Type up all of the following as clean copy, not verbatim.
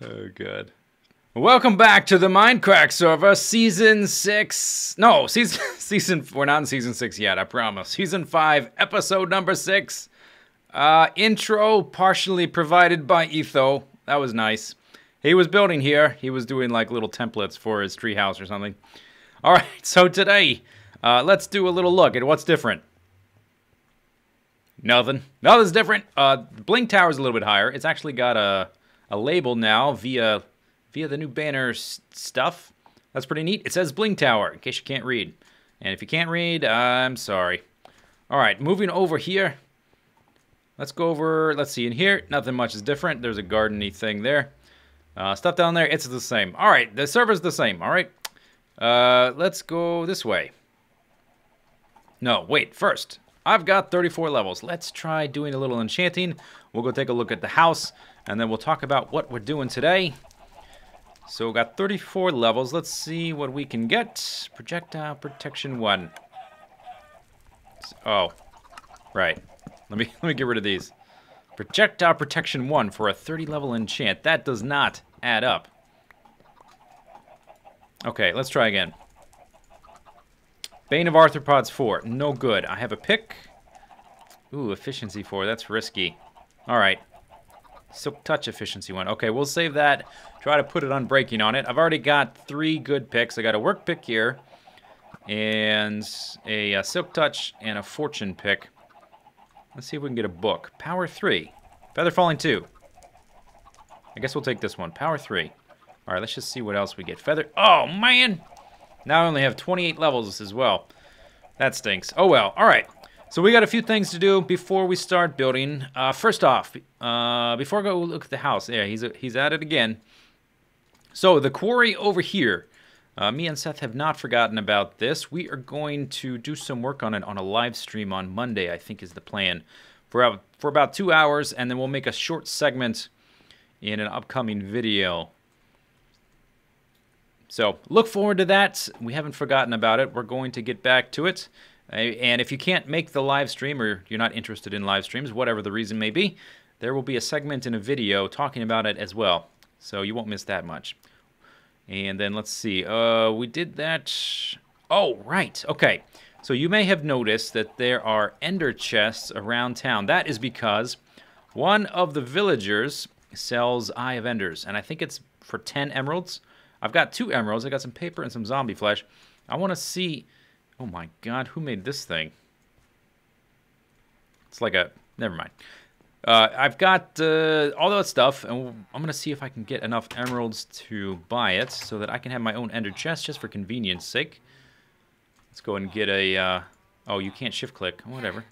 Oh, God. Welcome back to the Mindcrack server, Season 6. No, season. We're not in Season 6 yet, I promise. Season 5, Episode number 6. Intro partially provided by Etho. That was nice. He was building here. He was doing like little templates for his treehouse or something. All right, so today, let's do a little look at what's different. Nothing. Nothing's different. Blink Tower's a little bit higher. It's actually got a label now via the new banner stuff. That's pretty neat. It says Blink Tower, in case you can't read. And if you can't read, I'm sorry. All right, moving over here. Let's go over, let's see, in here, nothing much is different. There's a garden-y thing there. Stuff down there, it's the same. All right, the server's the same, all right? Let's go this way. No, wait, first, I've got 34 levels. Let's try doing a little enchanting. We'll go take a look at the house, and then we'll talk about what we're doing today. So we got 34 levels. Let's see what we can get. Projectile Protection 1. Oh, right. Let me get rid of these. Projectile Protection 1 for a 30-level enchant. That does not add up. Okay, let's try again. Bane of Arthropods 4. No good. I have a pick. Ooh, Efficiency 4. That's risky. All right. Silk Touch Efficiency 1. Okay, we'll save that. Try to put it on breaking on it. I've already got 3 good picks. I got a work pick here. And a Silk Touch and a Fortune pick. Let's see if we can get a book. Power 3. Feather Falling 2. I guess we'll take this one. Power 3. All right, let's just see what else we get. Feather... Oh, man! Now I only have 28 levels as well. That stinks. Oh, well. All right. So we got a few things to do before we start building. First off, before I go look at the house. Yeah, he's at it again. So the quarry over here. Me and Seth have not forgotten about this. We are going to do some work on it on a live stream on Monday, I think is the plan. For about 2 hours, and then we'll make a short segment in an upcoming video. So look forward to that. We haven't forgotten about it. We're going to get back to it. And if you can't make the live stream, or you're not interested in live streams, whatever the reason may be, there will be a segment in a video talking about it as well. So you won't miss that much. And then let's see. We did that. Oh, right. Okay. So you may have noticed that there are ender chests around town. That is because one of the villagers sells Eye of Enders. And I think it's for 10 emeralds. I've got 2 emeralds. I got some paper and some zombie flesh. I want to see... Oh my God, who made this thing? It's like a... Never mind. I've got all that stuff, and I'm going to see if I can get enough emeralds to buy it so that I can have my own ender chest just for convenience sake. Let's go and get a... Oh, you can't shift click. Whatever.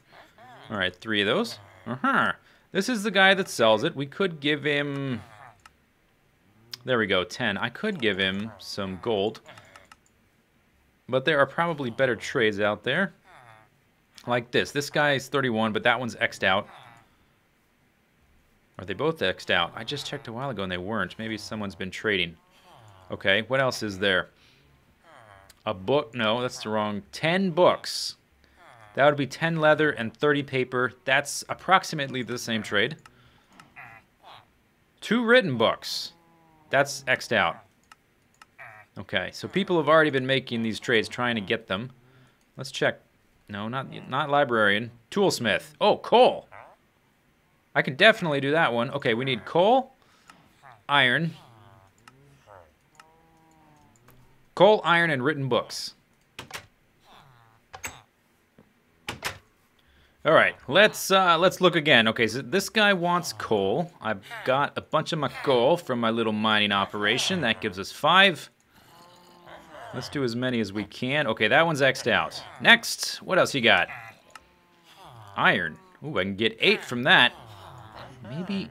All right, 3 of those. This is the guy that sells it. We could give him... There we go, 10. I could give him some gold. But there are probably better trades out there. Like this. This guy is 31, but that one's X'd out. Are they both X'd out? I just checked a while ago and they weren't. Maybe someone's been trading. Okay, what else is there? A book? No, that's the wrong... 10 books. That would be 10 leather and 30 paper. That's approximately the same trade. 2 written books. That's X'd out. Okay, so people have already been making these trades, trying to get them. Let's check. No, not librarian. Toolsmith. Oh, coal. I can definitely do that one. Okay, we need coal, iron. Coal, iron, and written books. All right, let's look again. Okay, so this guy wants coal. I've got a bunch of my coal from my little mining operation. That gives us 5. Let's do as many as we can. Okay, that one's X'd out. Next, what else you got? Iron. Ooh, I can get 8 from that. Maybe...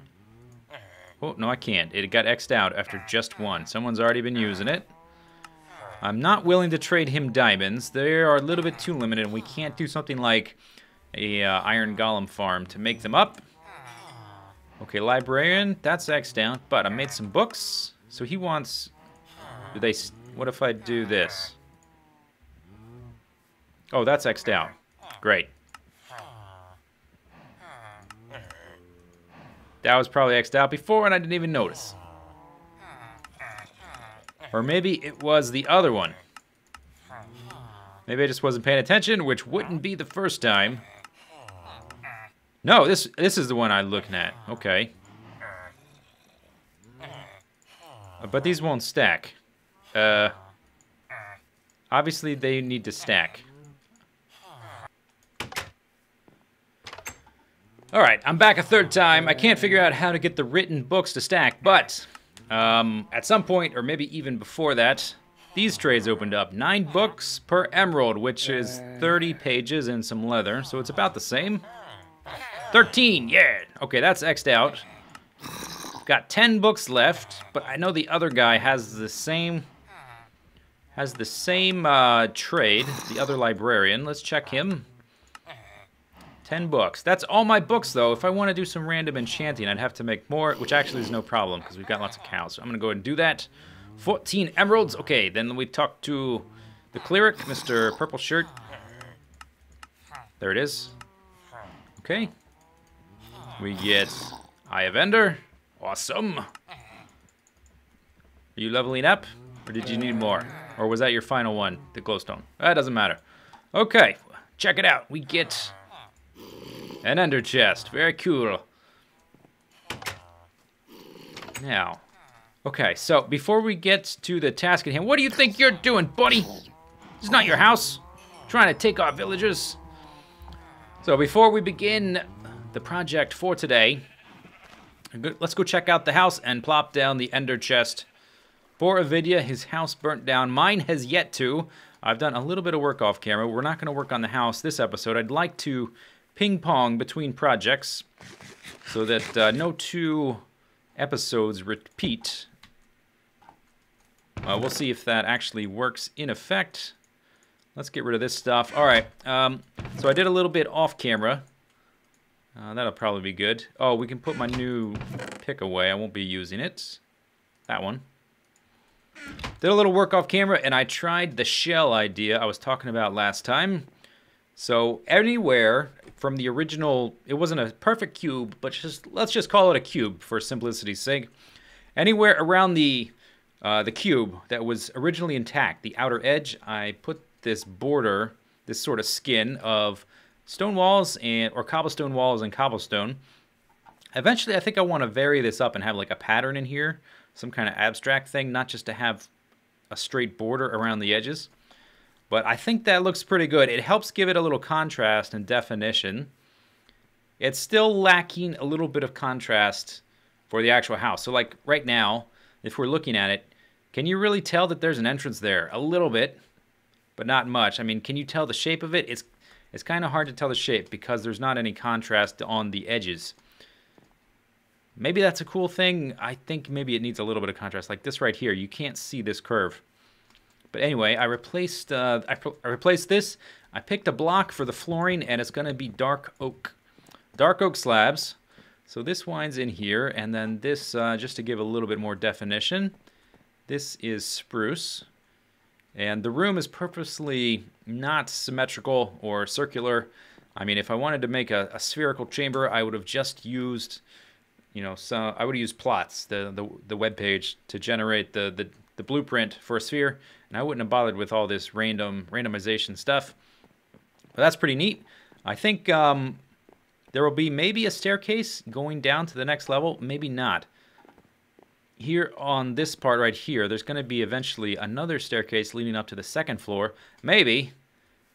Oh, no, I can't. It got X'd out after just 1. Someone's already been using it. I'm not willing to trade him diamonds. They are a little bit too limited, and we can't do something like a iron golem farm to make them up. Okay, librarian, that's X'd out, but I made some books. So he wants... Do they... What if I do this? Oh, that's X'd out. Great. That was probably X'd out before and I didn't even notice. Or maybe it was the other one. Maybe I just wasn't paying attention, which wouldn't be the first time. No, this is the one I'm looking at. Okay. But these won't stack. Obviously they need to stack. Alright, I'm back a third time. I can't figure out how to get the written books to stack, but at some point, or maybe even before that, these trays opened up. 9 books per emerald, which is 30 pages and some leather, so it's about the same. 13, yeah! Okay, that's X'd out. Got 10 books left, but I know the other guy has the same trade, the other librarian. Let's check him. 10 books. That's all my books, though. If I want to do some random enchanting, I'd have to make more, which actually is no problem, because we've got lots of cows. So I'm going to go ahead and do that. 14 emeralds. Okay, then we talk to the cleric, Mr. Purple Shirt. There it is. Okay. We get Eye of Ender. Awesome. Are you leveling up, or did you need more? Or was that your final one, the glowstone? That doesn't matter. Okay, check it out. We get an ender chest. Very cool. Now, okay, so before we get to the task at hand, what do you think you're doing, buddy? This is not your house. Trying to take our villagers. So before we begin the project for today, let's go check out the house and plop down the ender chest. For Avidia, his house burnt down. Mine has yet to. I've done a little bit of work off camera. We're not going to work on the house this episode. I'd like to ping-pong between projects so that no 2 episodes repeat. We'll see if that actually works in effect. Let's get rid of this stuff. All right, so I did a little bit off camera. That'll probably be good. Oh, we can put my new pick away. I won't be using it. That one. Did a little work off camera, and I tried the shell idea I was talking about last time. So anywhere from the original, it wasn't a perfect cube, but let's just call it a cube for simplicity's sake. Anywhere around the cube that was originally intact, the outer edge, I put this border, this sort of skin of stone walls or cobblestone walls and cobblestone. Eventually, I think I want to vary this up and have like a pattern in here, some kind of abstract thing, not just to have a straight border around the edges. But I think that looks pretty good. It helps give it a little contrast and definition. It's still lacking a little bit of contrast for the actual house. So like right now, if we're looking at it, can you really tell that there's an entrance there? A little bit, but not much. I mean, can you tell the shape of it? It's kind of hard to tell the shape because there's not any contrast on the edges. Maybe that's a cool thing. I think maybe it needs a little bit of contrast. Like this right here, you can't see this curve. But anyway, I replaced this. I picked a block for the flooring, and it's going to be dark oak. Dark oak slabs. So this winds in here, and then this, just to give a little bit more definition, this is spruce. And the room is purposely not symmetrical or circular. I mean, if I wanted to make a spherical chamber, I would have just used, you know, I would have used plots, the web page, to generate the blueprint for a sphere, and I wouldn't have bothered with all this randomization stuff. But that's pretty neat. I think there will be maybe a staircase going down to the next level, maybe not. Here on this part right here, there's going to be eventually another staircase leading up to the second floor. Maybe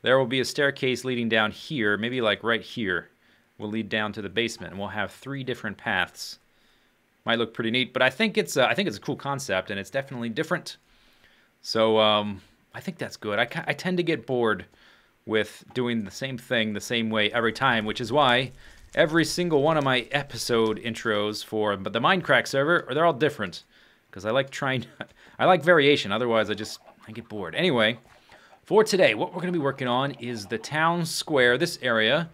there will be a staircase leading down here, maybe like right here, will lead down to the basement, and we'll have 3 different paths. Might look pretty neat, but I think it's a cool concept, and it's definitely different. So I think that's good. I tend to get bored with doing the same thing the same way every time, which is why every single one of my episode intros for the Mindcrack server, they're all different, because I like variation. Otherwise, I get bored. Anyway, for today, what we're going to be working on is the town square, this area,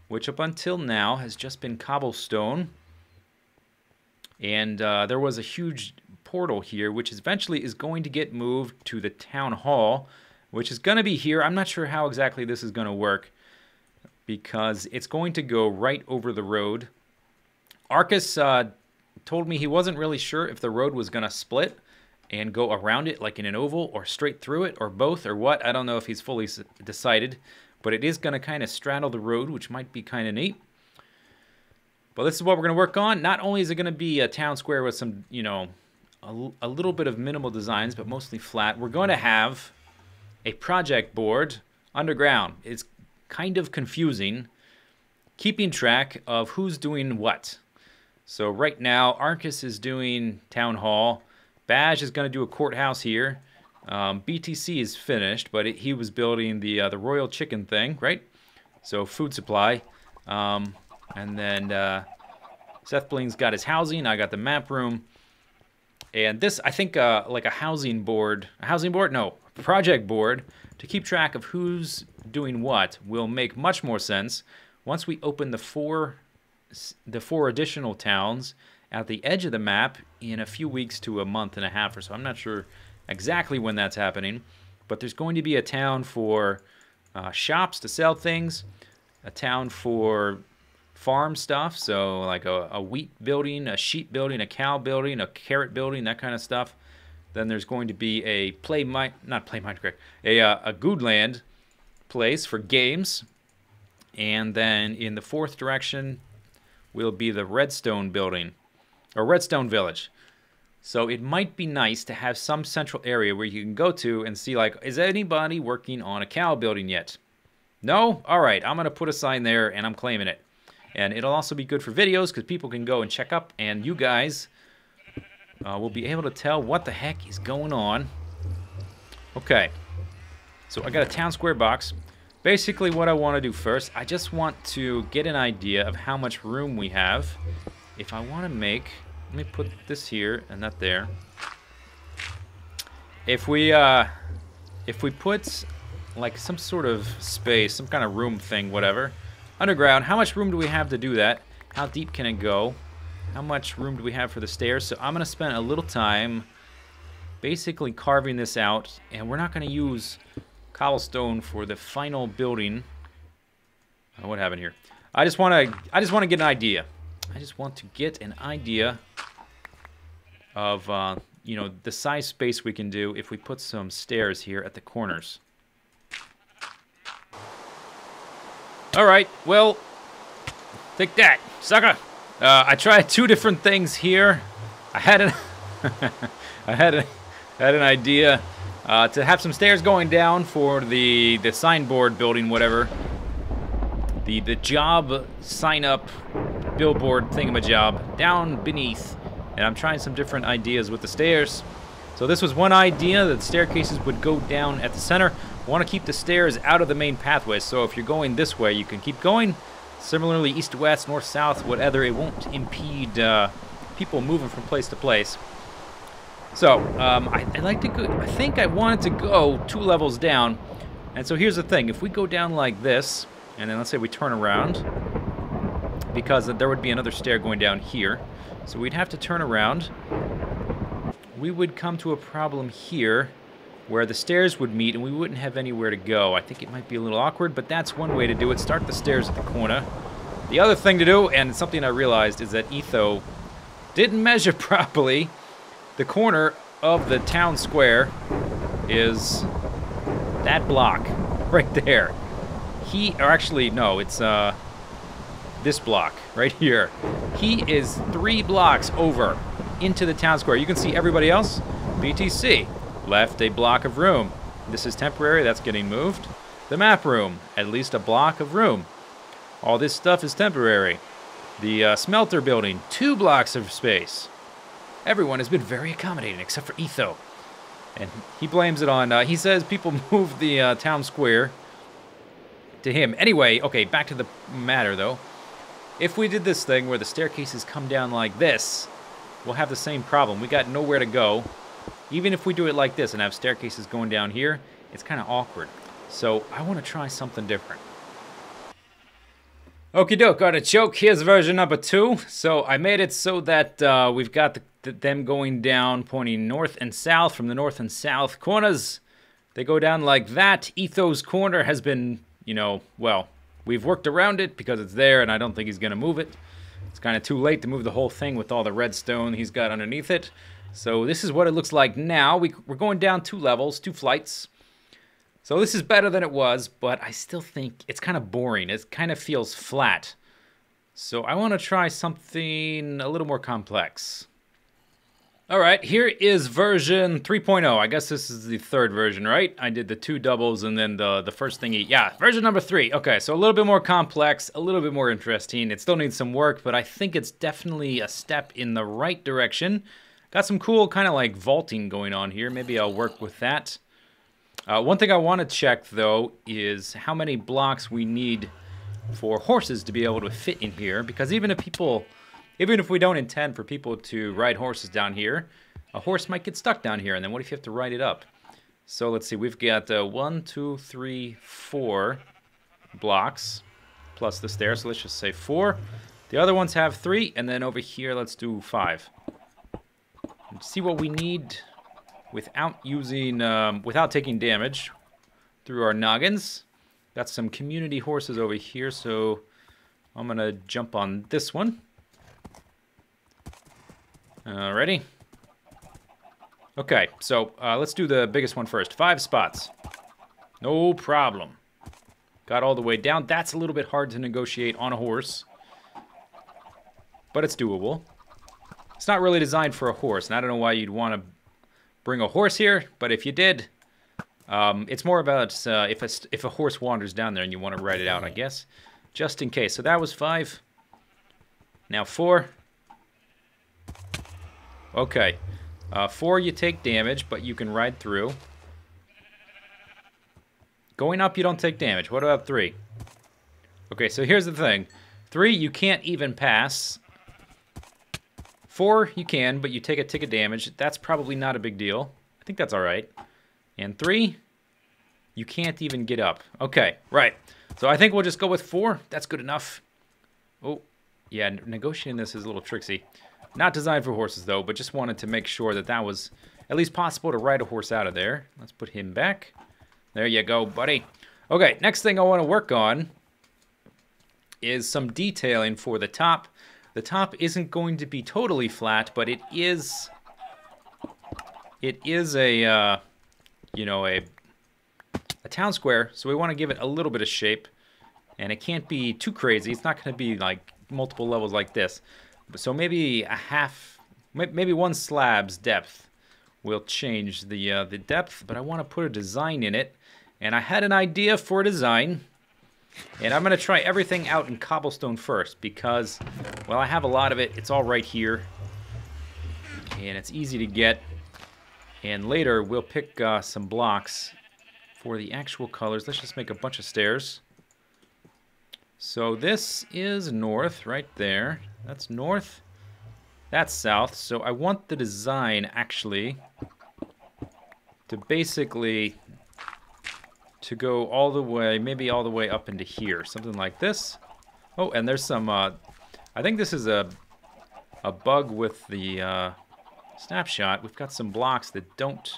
which up until now has just been cobblestone. And there was a huge portal here, which eventually is going to get moved to the town hall, which is going to be here. I'm not sure how exactly this is going to work, because it's going to go right over the road Arcus told me he wasn't really sure if the road was going to split and go around it like in an oval or straight through it or both or what. I don't know if he's fully decided, but it is going to kind of straddle the road, which might be kind of neat. But this is what we're going to work on. Not only is it going to be a town square with some, you know, a little bit of minimal designs, but mostly flat. We're going to have a project board underground. It's kind of confusing keeping track of who's doing what. So right now, Arcus is doing Town Hall. Badge is going to do a courthouse here. BTC is finished, but he was building the Royal Chicken thing, right? So food supply. And then Seth Bling's got his housing. I got the map room. And this, I think, like a housing board. A housing board? No, project board to keep track of who's doing what will make much more sense once we open the four additional towns at the edge of the map in a few weeks to a month and a half or so. I'm not sure exactly when that's happening, but there's going to be a town for shops to sell things, a town for farm stuff, so like a wheat building, a sheep building, a cow building, a carrot building, that kind of stuff. Then there's going to be a Mindcrack, a Goodland place for games. And then in the fourth direction will be the Redstone building, or Redstone Village. So it might be nice to have some central area where you can go to and see, like, is anybody working on a cow building yet? No? All right, I'm going to put a sign there, and I'm claiming it. And it'll also be good for videos because people can go and check up, and you guys will be able to tell what the heck is going on. Okay, so I got a town square box. Basically what I want to do first, I just want to get an idea of how much room we have. If I want to make, let me put this here and that there. If we put like some sort of space, some kind of room thing, whatever, underground, how much room do we have to do that? How deep can it go? How much room do we have for the stairs? So I'm going to spend a little time basically carving this out, and we're not going to use cobblestone for the final building. Oh, what happened here? I just want to get an idea. I just want to get an idea of you know, the size space we can do if we put some stairs here at the corners. All right, well, take that, sucker. I tried two different things here. I had an had an idea to have some stairs going down for the signboard building, whatever. The job sign up billboard thingamajob down beneath. And I'm trying some different ideas with the stairs. So this was one idea, that the staircases would go down at the center. I want to keep the stairs out of the main pathway, so if you're going this way, you can keep going. Similarly, east to west, north south, whatever, it won't impede people moving from place to place. So I'd like to go, I think I wanted to go 2 levels down. And so here's the thing, if we go down like this, and then let's say we turn around, because there would be another stair going down here. So we'd have to turn around. We would come to a problem here where the stairs would meet and we wouldn't have anywhere to go. I think it might be a little awkward, but that's one way to do it. Start the stairs at the corner. The other thing to do, and something I realized, is that Etho didn't measure properly. The corner of the town square is that block right there. Or actually, no, it's this block right here. He is 3 blocks over into the town square. You can see everybody else. BTC left a block of room. This is temporary. That's getting moved. The map room, at least a block of room. All this stuff is temporary. The smelter building, 2 blocks of space. Everyone has been very accommodating except for Etho. And he blames it on, he says people moved the town square to him. Anyway, okay, back to the matter though. If we did this thing where the staircases come down like this, we'll have the same problem. We got nowhere to go. Even if we do it like this and have staircases going down here, it's kind of awkward. So I want to try something different. Okie doke, artichoke. Here's version number 2. So I made it so that we've got them going down, pointing north and south from the north and south corners. They go down like that. Etho's corner has been, you know, well, we've worked around it because it's there and I don't think he's going to move it. It's kind of too late to move the whole thing with all the redstone he's got underneath it. So this is what it looks like now. We're going down 2 levels, 2 flights. So this is better than it was, but I still think it's kind of boring. It kind of feels flat. So I want to try something a little more complex. All right, here is version 3.0. I guess this is the 3rd version, right? I did the 2 doubles and then the first thingy. Yeah, version number 3. Okay, so a little bit more complex, a little bit more interesting. It still needs some work, but I think it's definitely a step in the right direction. Got some cool kind of like vaulting going on here. Maybe I'll work with that. One thing I want to check, though, is how many blocks we need for horses to be able to fit in here. Because even if we don't intend for people to ride horses down here, a horse might get stuck down here. And then what if you have to ride it up? So let's see. We've got 1, 2, 3, 4 blocks plus the stairs. So let's just say 4. The other ones have 3. And then over here, let's do 5. Let's see what we need without taking damage through our noggins. Got some community horses over here, so I'm gonna jump on this one. Ready? Okay, so let's do the biggest one first. 5 spots. No problem. Got all the way down. That's a little bit hard to negotiate on a horse, but it's doable. It's not really designed for a horse, and I don't know why you'd want to bring a horse here, but if you did, it's more about if a horse wanders down there and you want to ride it out, I guess, just in case. So that was 5. Now 4. Okay, 4 you take damage, but you can ride through. Going up, you don't take damage. What about 3? Okay, so here's the thing. 3, you can't even pass. 4, you can, but you take a tick of damage. That's probably not a big deal. I think that's all right. And 3, you can't even get up. Okay, right. So I think we'll just go with 4. That's good enough. Oh, yeah, negotiating this is a little tricksy. Not designed for horses, though, but just wanted to make sure that that was at least possible to ride a horse out of there. Let's put him back. There you go, buddy. Okay, next thing I want to work on is some detailing for the top. The top isn't going to be totally flat, but it is a you know, a town square, so we want to give it a little bit of shape, and it can't be too crazy. It's not going to be like multiple levels like this. So maybe maybe 1 slab's depth will change the depth, but I want to put a design in it, and I had an idea for a design. And I'm going to try everything out in cobblestone first because, well, I have a lot of it. It's all right here. And it's easy to get. And later, we'll pick some blocks for the actual colors. Let's just make a bunch of stairs. So this is north right there. That's north. That's south. So I want the design, actually, to basically to go all the way, maybe all the way up into here, something like this. Oh, and there's some, I think this is a bug with the snapshot. We've got some blocks that don't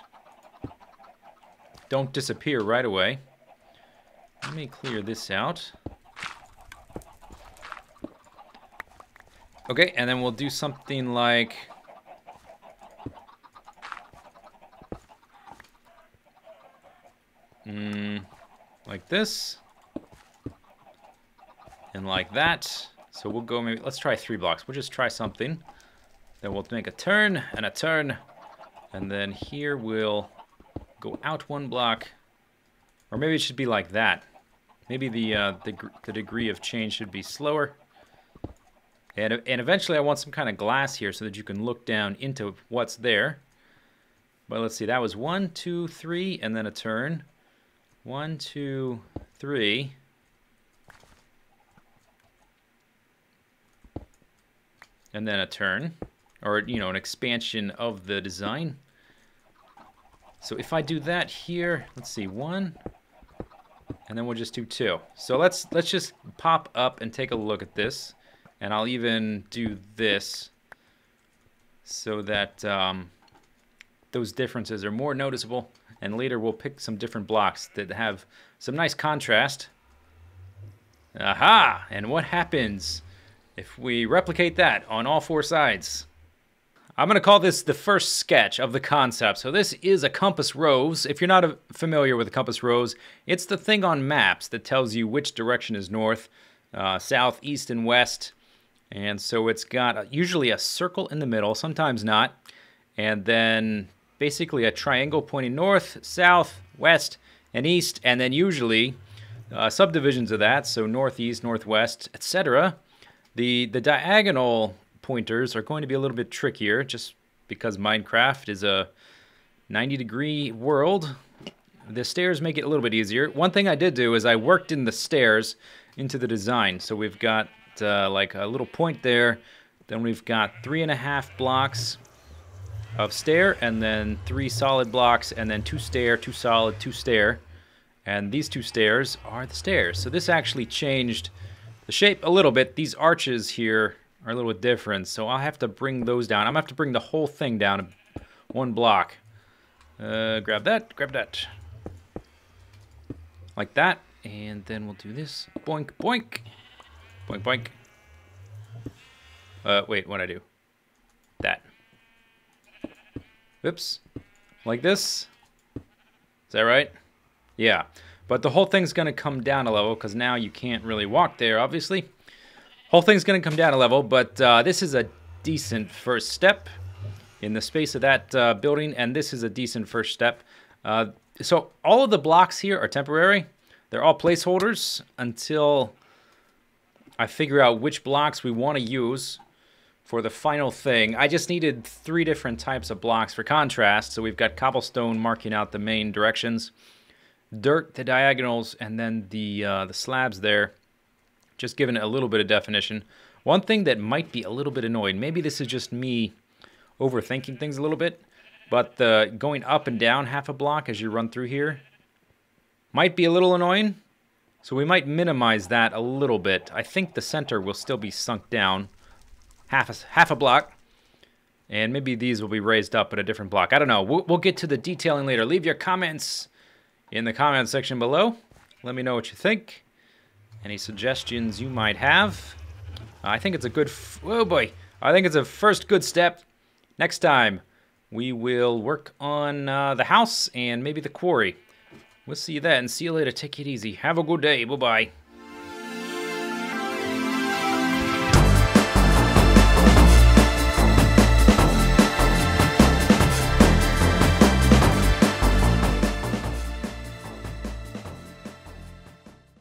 disappear right away. Let me clear this out. Okay, and then we'll do something like like this, and like that. So we'll go, maybe, let's try 3 blocks. We'll just try something. Then we'll make a turn, and then here we'll go out 1 block. Or maybe it should be like that. Maybe the degree of change should be slower. And eventually I want some kind of glass here so that you can look down into what's there. But let's see, that was 1, 2, 3, and then a turn. 1, 2, 3. And then a turn. Or, you know, an expansion of the design. So if I do that here, let's see, 1, and then we'll just do 2. So let's just pop up and take a look at this. And I'll even do this so that those differences are more noticeable. And later we'll pick some different blocks that have some nice contrast. Aha! And what happens if we replicate that on all four sides. I'm going to call this the first sketch of the concept. So this is a compass rose. If you're not familiar with a compass rose, it's the thing on maps that tells you which direction is north, south, east, and west. And so it's got usually a circle in the middle, sometimes not. And then basically a triangle pointing north, south, west, and east. And then usually subdivisions of that, so northeast, northwest, etc. The diagonal pointers are going to be a little bit trickier just because Minecraft is a 90-degree world. The stairs make it a little bit easier. One thing I did do is I worked in the stairs into the design. So we've got like a little point there. Then we've got 3.5 blocks of stair, and then 3 solid blocks, and then 2 stair, 2 solid, 2 stair. And these 2 stairs are the stairs. So this actually changed the shape a little bit. These arches here are a little bit different, so I'll have to bring those down. I'm going to have to bring the whole thing down 1 block. Grab that, grab that. Like that, and then we'll do this. Boink, boink. Boink, boink. Wait, what'd I do? That. Oops. Like this. Is that right? Yeah. But the whole thing's going to come down a level, because now you can't really walk there, obviously. Whole thing's going to come down a level, but this is a decent first step in the space of that building, and this is a decent first step. So all of the blocks here are temporary. They're all placeholders until I figure out which blocks we want to use for the final thing. I just needed 3 different types of blocks for contrast. So we've got cobblestone marking out the main directions, dirt, the diagonals, and then the slabs there, just giving it a little bit of definition. One thing that might be a little bit annoying, maybe this is just me overthinking things a little bit, but going up and down half a block as you run through here might be a little annoying. So we might minimize that a little bit. I think the center will still be sunk down half a block, and maybe these will be raised up at a different block. I don't know. We'll get to the detailing later. Leave your comments in the comment section below. Let me know what you think. Any suggestions you might have. I think it's a good... oh boy. I think it's a first good step. Next time, we will work on the house and maybe the quarry. We'll see you then. See you later. Take it easy. Have a good day. Bye-bye.